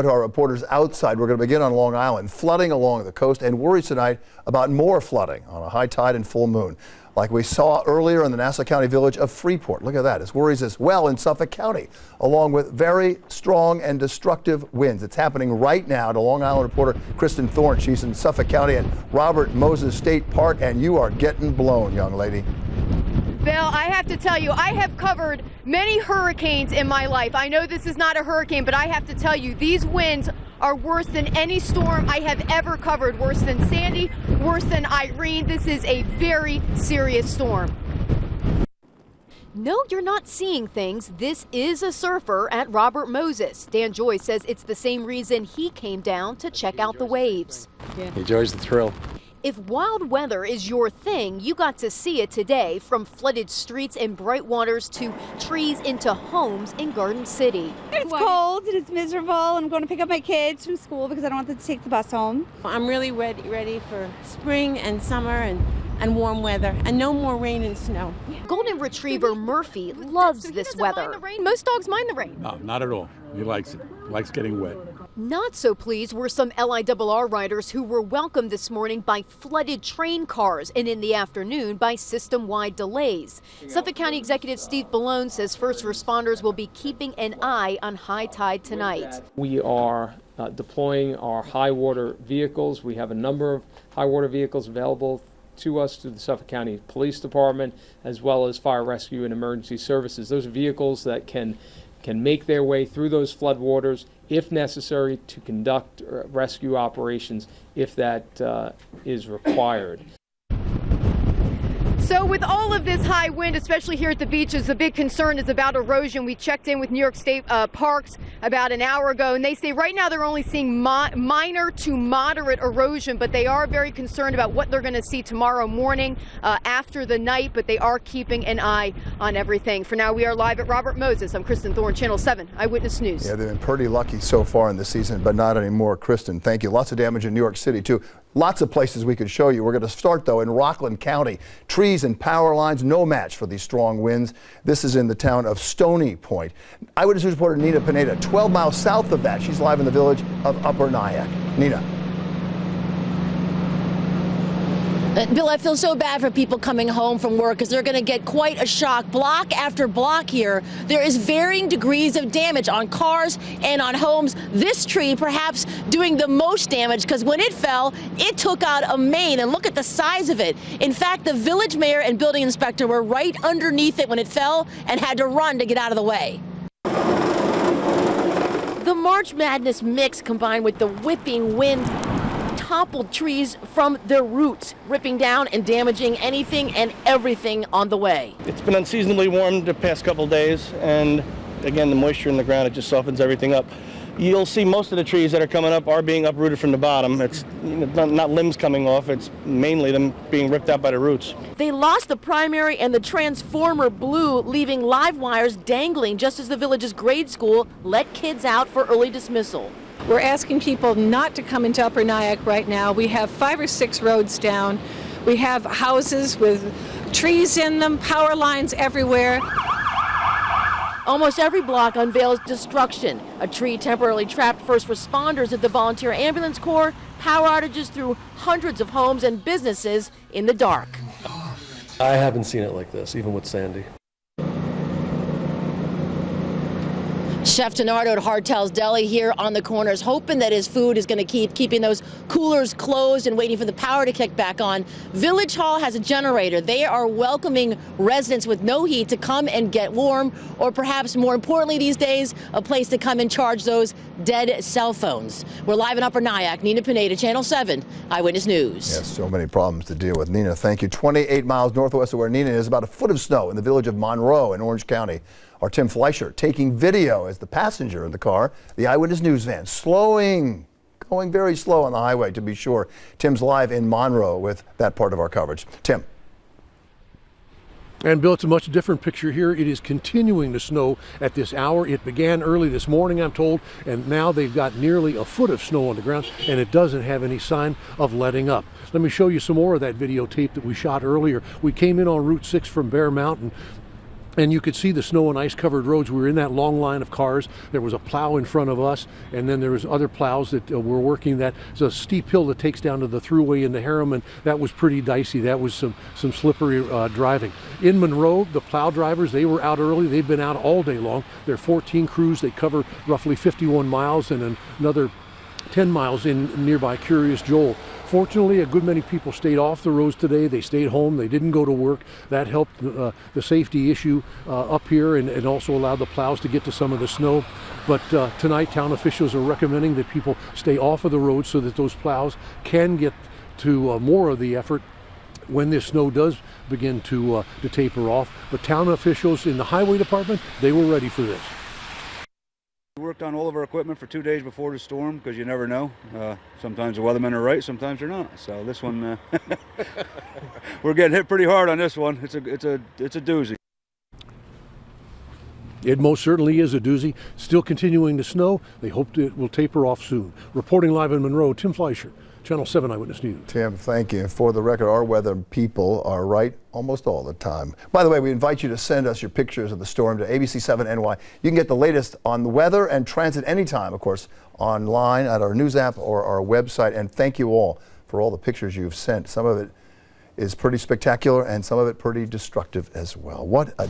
To our reporters outside, we're going to begin on Long Island. Flooding along the coast and worries tonight about more flooding on a high tide and full moon, like we saw earlier in the Nassau County village of Freeport. Look at that. It's worries as well in Suffolk County, along with very strong and destructive winds. It's happening right now to Long Island reporter Kristen Thorne. She's in Suffolk County at Robert Moses State Park, and you are getting blown, young lady. Bill, I have to tell you, I have covered many hurricanes in my life. I know this is not a hurricane, but I have to tell you, these winds are worse than any storm I have ever covered. Worse than Sandy, worse than Irene. This is a very serious storm. No, you're not seeing things. This is a surfer at Robert Moses. Dan Joyce says it's the same reason he came down to check out the waves. He enjoys the thrill. If wild weather is your thing, you got to see it today, from flooded streets and bright waters to trees into homes in Garden City. It's cold and it's miserable. I'm going to pick up my kids from school because I don't want them to take the bus home. I'm really ready for spring and summer and warm weather and no more rain and snow. Golden Retriever Murphy loves this weather. Most dogs mind the rain. No, not at all. He likes it. He likes getting wet. Not so pleased were some LIRR riders who were welcomed this morning by flooded train cars and in the afternoon by system-wide delays. Suffolk County Executive Steve Bellone says first responders will be keeping an eye on high tide tonight. We are deploying our high water vehicles. We have a number of high water vehicles available to us through the Suffolk County Police Department, as well as fire rescue and emergency services. Those are vehicles that can make their way through those floodwaters if necessary to conduct rescue operations if that is required. So with all of this high wind, especially here at the beaches, the big concern is about erosion. We checked in with New York State Parks about an hour ago, and they say right now they're only seeing minor to moderate erosion, but they are very concerned about what they're going to see tomorrow morning after the night, but they are keeping an eye on everything. For now, we are live at Robert Moses. I'm Kristen Thorne, Channel 7 Eyewitness News. Yeah, they've been pretty lucky so far in the season, but not anymore. Kristen, thank you. Lots of damage in New York City, too. Lots of places we could show you. We're going to start, though, in Rockland County. Trees and power lines, no match for these strong winds. This is in the town of Stony Point. Eyewitness News reporter Nina Pineda, 12 miles south of that. She's live in the village of Upper Nyack. Nina. Bill, I feel so bad for people coming home from work because they're going to get quite a shock. Block after block here, there is varying degrees of damage on cars and on homes. This tree perhaps doing the most damage because when it fell, it took out a main, and look at the size of it. In fact, the village mayor and building inspector were right underneath it when it fell and had to run to get out of the way. The March Madness mix combined with the whipping wind toppled trees from their roots, ripping down and damaging anything and everything on the way. It's been unseasonably warm the past couple of days, and again, the moisture in the ground, it just softens everything up. You'll see most of the trees that are coming up are being uprooted from the bottom. It's not limbs coming off, it's mainly them being ripped out by the roots. They lost the primary and the transformer blew, leaving live wires dangling just as the village's grade school let kids out for early dismissal. We're asking people not to come into Upper Nyack right now. We have 5 or 6 roads down. We have houses with trees in them, power lines everywhere. Almost every block unveils destruction. A tree temporarily trapped first responders at the Volunteer Ambulance Corps. Power outages through hundreds of homes and businesses in the dark. I haven't seen it like this, even with Sandy. Chef Donardo at Hartel's Deli here on the corner is hoping that his food is going to keeping those coolers closed and waiting for the power to kick back on. Village Hall has a generator. They are welcoming residents with no heat to come and get warm, or perhaps more importantly these days, a place to come and charge those dead cell phones. We're live in Upper Nyack. Nina Pineda, Channel 7 Eyewitness News. Yes, so many problems to deal with. Nina, thank you. 28 miles northwest of where Nina is, about a foot of snow in the village of Monroe in Orange County. Our Tim Fleischer taking video as the passenger in the car, the Eyewitness News van, going very slow on the highway to be sure. Tim's live in Monroe with that part of our coverage. Tim. And Bill, it's a much different picture here. It is continuing to snow at this hour. It began early this morning, I'm told, and now they've got nearly a foot of snow on the ground, and it doesn't have any sign of letting up. Let me show you some more of that videotape that we shot earlier. We came in on Route 6 from Bear Mountain. And you could see the snow and ice covered roads. We were in that long line of cars. There was a plow in front of us, and then there was other plows that were working that. It's a steep hill that takes down to the thruway into Harriman. That was pretty dicey. That was some slippery driving. In Monroe, the plow drivers, they were out early. They've been out all day long. There are 14 crews. They cover roughly 51 miles and another 10 miles in nearby Curious Joel. Fortunately, a good many people stayed off the roads today. They stayed home. They didn't go to work. That helped the safety issue up here and also allowed the plows to get to some of the snow. But tonight, town officials are recommending that people stay off of the roads so that those plows can get to more of the effort when this snow does begin to taper off. But town officials in the highway department, they were ready for this. We worked on all of our equipment for 2 days before the storm because you never know. Sometimes the weathermen are right, sometimes they're not. So this one, we're getting hit pretty hard on this one. It's a doozy. It most certainly is a doozy. Still continuing to snow. They hope it will taper off soon. Reporting live in Monroe, Tim Fleischer, Channel 7 Eyewitness News. Tim, thank you. For the record, our weather people are right almost all the time. By the way, we invite you to send us your pictures of the storm to ABC7NY. You can get the latest on the weather and transit anytime, of course, online at our news app or our website. And thank you all for all the pictures you've sent. Some of it is pretty spectacular and some of it pretty destructive as well. What a